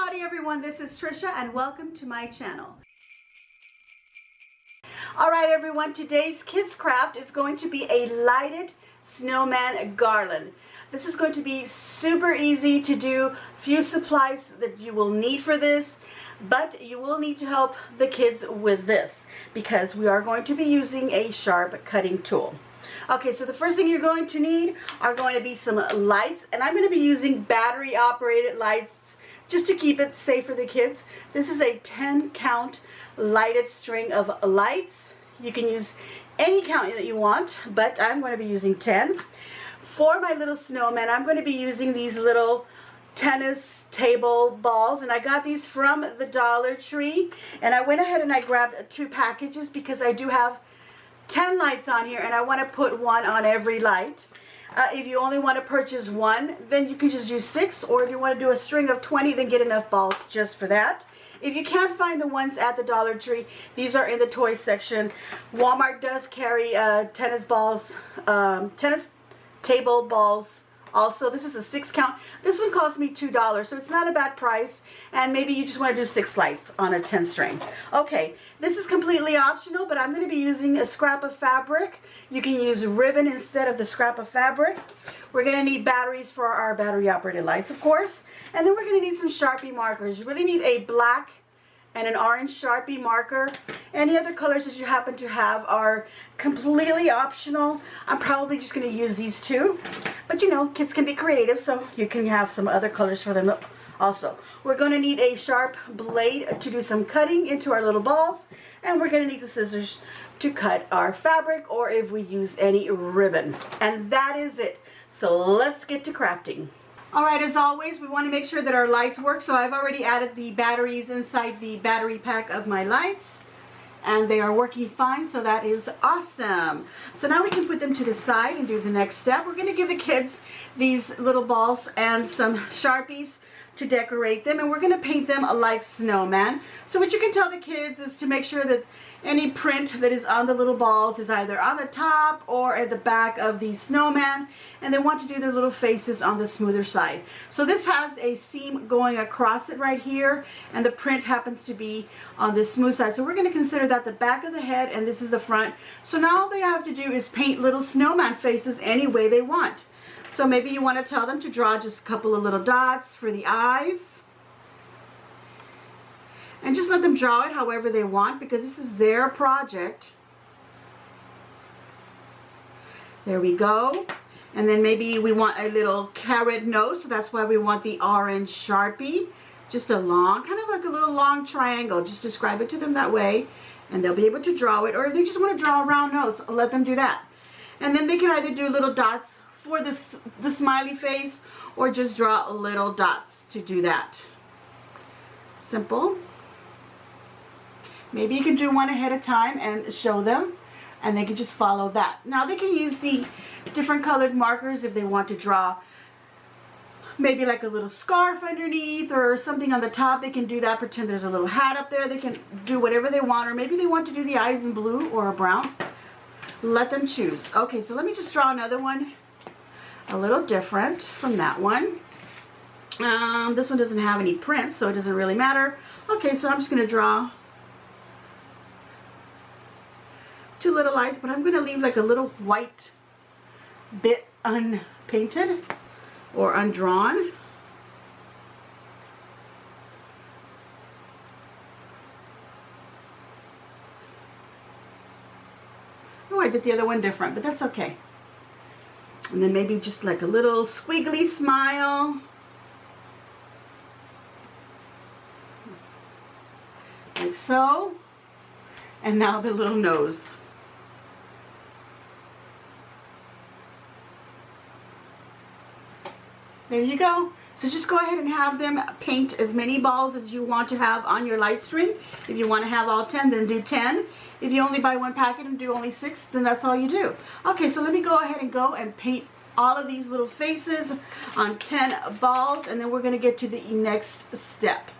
Howdy everyone, this is Tricia and welcome to my channel. Alright everyone, today's kids craft is going to be a lighted snowman garland. This is going to be super easy to do. Few supplies that you will need for this, but you will need to help the kids with this because we are going to be using a sharp cutting tool. Okay, so the first thing you're going to need are going to be some lights, and I'm going to be using battery operated lights just to keep it safe for the kids. This is a 10 count lighted string of lights. You can use any count that you want, but I'm going to be using 10. For my little snowman, I'm going to be using these little tennis table balls, and I got these from the Dollar Tree, and I went ahead and I grabbed 2 packages because I do have 10 lights on here and I want to put one on every light. If you only want to purchase one, then you can just use 6, or if you want to do a string of 20, then get enough balls just for that. If you can't find the ones at the Dollar Tree, these are in the toy section. Walmart does carry tennis balls, tennis table balls. Also, this is a 6 count. This one cost me $2, so it's not a bad price. And maybe you just want to do 6 lights on a 10 string. Okay, this is completely optional, but I'm going to be using a scrap of fabric. You can use ribbon instead of the scrap of fabric. We're going to need batteries for our battery operated lights, of course. And then we're going to need some Sharpie markers. You really need a black and an orange Sharpie marker. Any other colors that you happen to have are completely optional. I'm probably just going to use these 2. But you know, kids can be creative, so you can have some other colors for them also. We're going to need a sharp blade to do some cutting into our little balls. And we're going to need the scissors to cut our fabric, or if we use any ribbon. And that is it. So let's get to crafting. Alright, as always, we want to make sure that our lights work, so I've already added the batteries inside the battery pack of my lights, and they are working fine, so that is awesome. So now we can put them to the side and do the next step. We're going to give the kids these little balls and some Sharpies to decorate them, and we're going to paint them like snowman. So what you can tell the kids is to make sure that any print that is on the little balls is either on the top or at the back of the snowman, and they want to do their little faces on the smoother side. So this has a seam going across it right here, and the print happens to be on this smooth side. So we're going to consider that the back of the head, and this is the front. So now all they have to do is paint little snowman faces any way they want. So maybe you want to tell them to draw just a couple of little dots for the eyes. And just let them draw it however they want, because this is their project. There we go. And then maybe we want a little carrot nose, so that's why we want the orange Sharpie. Just a long, kind of like a little long triangle. Just describe it to them that way, and they'll be able to draw it. Or if they just want to draw a round nose, let them do that. And then they can either do little dots for the smiley face, or just draw little dots to do that. Simple. Maybe you can do one ahead of time and show them, and they can just follow that. Now they can use the different colored markers if they want to draw maybe like a little scarf underneath or something on the top. They can do that, pretend there's a little hat up there. They can do whatever they want, or maybe they want to do the eyes in blue or a brown. Let them choose. Okay, so let me just draw another one a little different from that one. This one doesn't have any prints, so it doesn't really matter. Okay, so I'm just going to draw 2 little eyes, but I'm going to leave like a little white bit unpainted or undrawn. Oh, I did the other one different, but that's okay. And then maybe just like a little squiggly smile. Like so. And now the little nose. There you go. So just go ahead and have them paint as many balls as you want to have on your light string. If you want to have all 10, then do 10. If you only buy one packet and do only 6, then that's all you do. Okay, so let me go ahead and paint all of these little faces on 10 balls, and then we're going to get to the next step.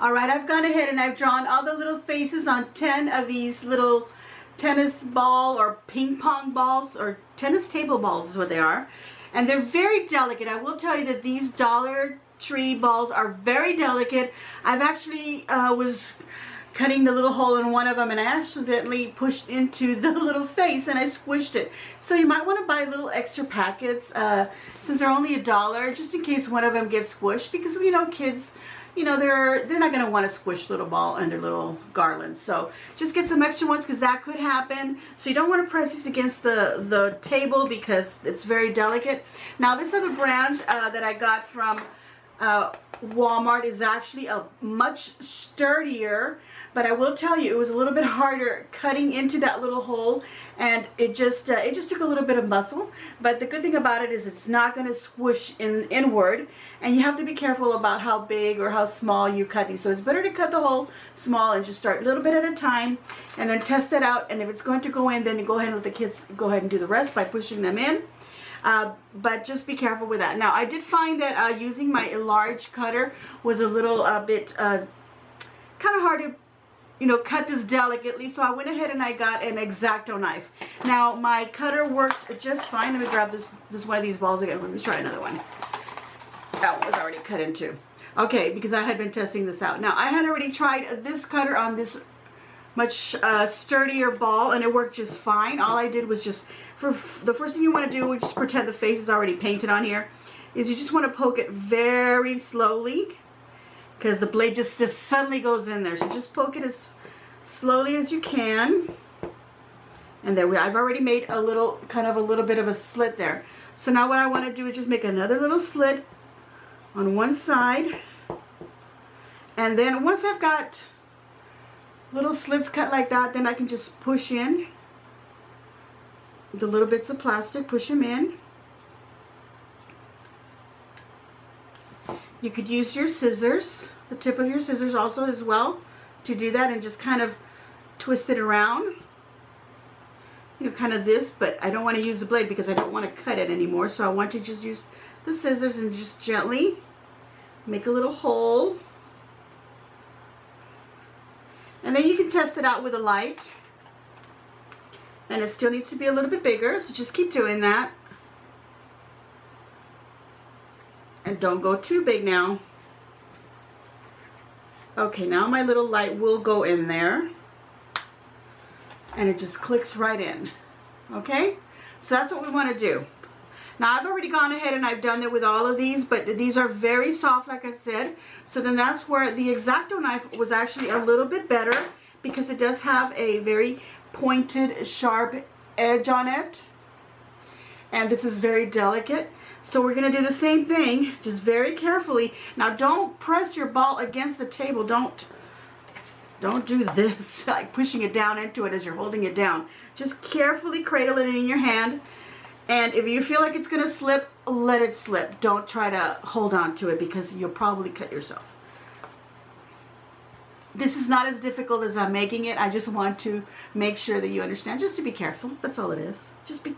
Alright, I've gone ahead and I've drawn all the little faces on 10 of these little tennis ball or ping pong balls, or tennis table balls is what they are. And they're very delicate. I will tell you that these Dollar tree balls are very delicate. I've actually was cutting the little hole in one of them and I accidentally pushed into the little face and I squished it. So you might want to buy little extra packets since they're only $1, just in case one of them gets squished, because you know kids, you know, they're not going to want to squish little ball and their little garlands. So just get some extra ones because that could happen. So you don't want to press these against the table because it's very delicate. Now this other brand that I got from Walmart is actually a much sturdier, but I will tell you it was a little bit harder cutting into that little hole, and it just took a little bit of muscle. But the good thing about it is it's not going to squish inward, and you have to be careful about how big or how small you cut these. So it's better to cut the hole small and just start a little bit at a time and then test it out, and if it's going to go in, then you go ahead and let the kids go ahead and do the rest by pushing them in. But just be careful with that. Now I did find that using my large cutter was a little bit kind of hard to, you know, cut this delicately, so I went ahead and I got an X-Acto knife. Now my cutter worked just fine. Let me grab this one of these balls again. Let me try another one. That one was already cut in two. Okay, because I had been testing this out. Now I had already tried this cutter on this much sturdier ball and it worked just fine. All I did was just, for the first thing you want to do, just pretend the face is already painted on here, is you just want to poke it very slowly because the blade just suddenly goes in there. So just poke it as slowly as you can. And there I've already made a little, kind of a little bit of a slit there. So now what I want to do is just make another little slit on one side. And then once I've got little slits cut like that, then I can just push in the little bits of plastic, push them in. You could use your scissors, the tip of your scissors also as well, to do that, and just kind of twist it around. You know, kind of this, but I don't want to use the blade because I don't want to cut it anymore. So I want to just use the scissors and just gently make a little hole. And then you can test it out with a light. And it still needs to be a little bit bigger, so just keep doing that. And don't go too big now. Okay, now my little light will go in there. And it just clicks right in. Okay? So that's what we want to do. Now I've already gone ahead and I've done it with all of these, but these are very soft, like I said. So then that's where the X-Acto knife was actually a little bit better, because it does have a very pointed, sharp edge on it. And this is very delicate. So we're going to do the same thing, just very carefully. Now don't press your ball against the table. Don't do this, like pushing it down into it as you're holding it down. Just carefully cradle it in your hand. And if you feel like it's going to slip, let it slip. Don't try to hold on to it because you'll probably cut yourself. This is not as difficult as I'm making it. I just want to make sure that you understand, just to be careful. That's all it is. Just be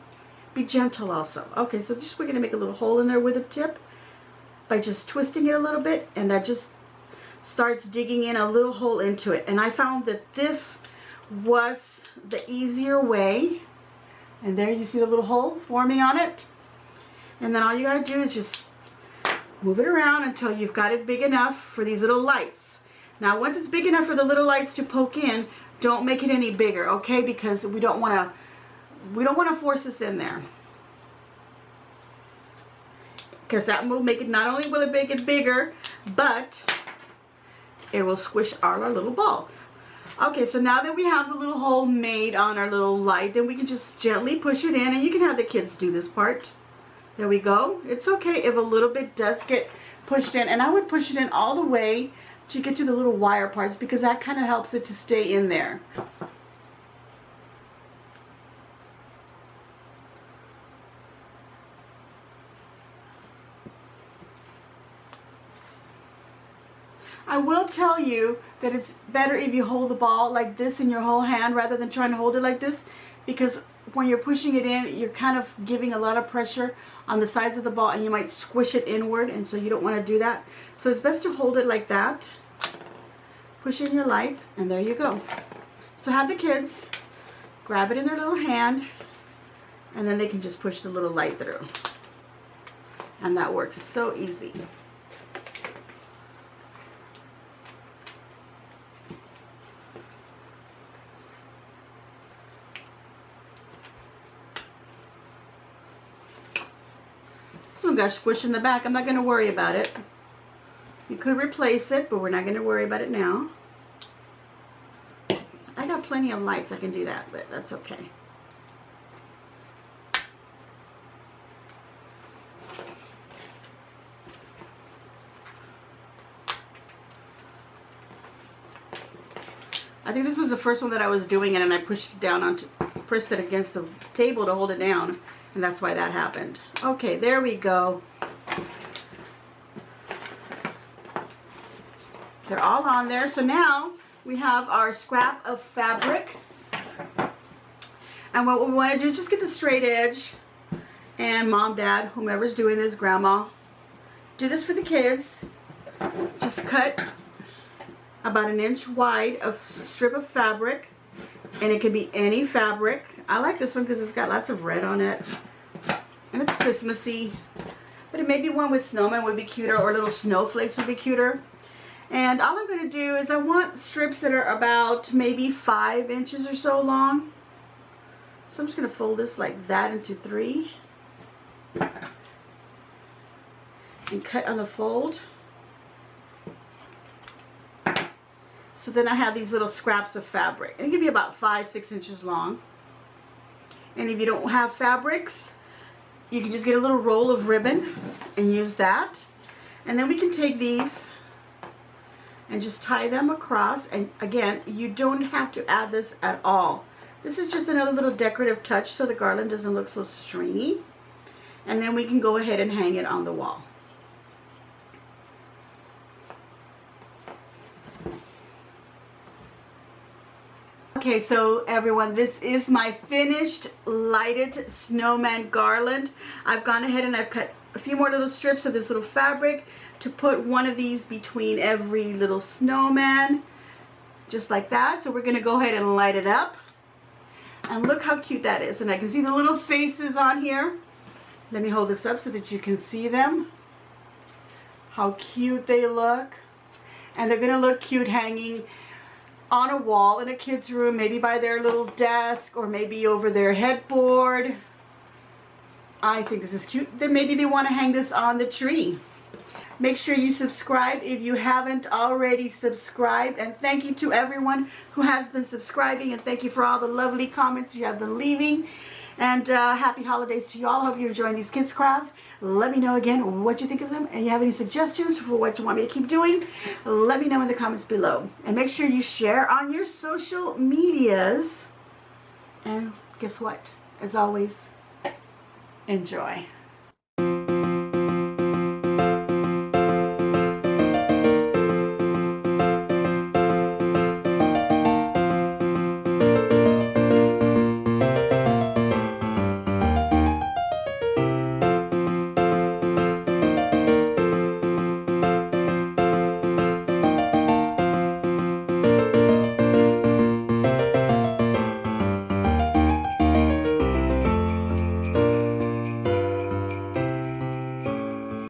gentle also. Okay, so just we're going to make a little hole in there with a tip by just twisting it a little bit, and that just starts digging in a little hole into it. And I found that this was the easier way. And there you see the little hole forming on it. And then all you gotta do is just move it around until you've got it big enough for these little lights. Now once it's big enough for the little lights to poke in, don't make it any bigger, okay? Because we don't wanna force this in there. Because that will make it, not only will it make it bigger, but it will squish our little ball. Okay, so now that we have the little hole made on our little light, then we can just gently push it in, and you can have the kids do this part. There we go. It's okay if a little bit does get pushed in, and I would push it in all the way to get to the little wire parts, because that kind of helps it to stay in there. I will tell you that it's better if you hold the ball like this in your whole hand rather than trying to hold it like this, because when you're pushing it in, you're kind of giving a lot of pressure on the sides of the ball and you might squish it inward, and so you don't want to do that. So it's best to hold it like that. Push in your light, and there you go. So have the kids grab it in their little hand, and then they can just push the little light through. And that works so easy. This one got squished in the back. I'm not going to worry about it. You could replace it, but we're not going to worry about it now. I got plenty of lights. I can do that, but that's okay. I think this was the first one that I was doing, and then I pushed it down onto, pressed it against the table to hold it down, and that's why that happened. Okay, there we go. They're all on there. So now we have our scrap of fabric, and what we want to do is just get the straight edge, and mom, dad, whomever's doing this, grandma, do this for the kids. Just cut about 1 inch wide of strip of fabric, and it can be any fabric. I like this one because it's got lots of red on it, and it's Christmassy, but it may be one with snowman would be cuter, or little snowflakes would be cuter. And all I'm going to do is I want strips that are about maybe 5 inches or so long. So I'm just going to fold this like that into 3 and cut on the fold. So then I have these little scraps of fabric. It can be about 5-6 inches long. And if you don't have fabrics, you can just get a little roll of ribbon and use that. And then we can take these and just tie them across. And again, you don't have to add this at all. This is just another little decorative touch so the garland doesn't look so stringy. And then we can go ahead and hang it on the wall. Okay, so everyone, this is my finished lighted snowman garland. I've gone ahead and I've cut a few more little strips of this little fabric to put one of these between every little snowman, just like that. So we're going to go ahead and light it up. And look how cute that is. And I can see the little faces on here. Let me hold this up so that you can see them. How cute they look. And they're going to look cute hanging on a wall in a kid's room, maybe by their little desk or maybe over their headboard. I think this is cute. Then maybe they want to hang this on the tree. Make sure you subscribe if you haven't already subscribed. And thank you to everyone who has been subscribing. And thank you for all the lovely comments you have been leaving. And happy holidays to you all. Hope you're enjoying these kids craft. Let me know again what you think of them. And you have any suggestions for what you want me to keep doing, let me know in the comments below. And make sure you share on your social medias. And guess what? As always, enjoy.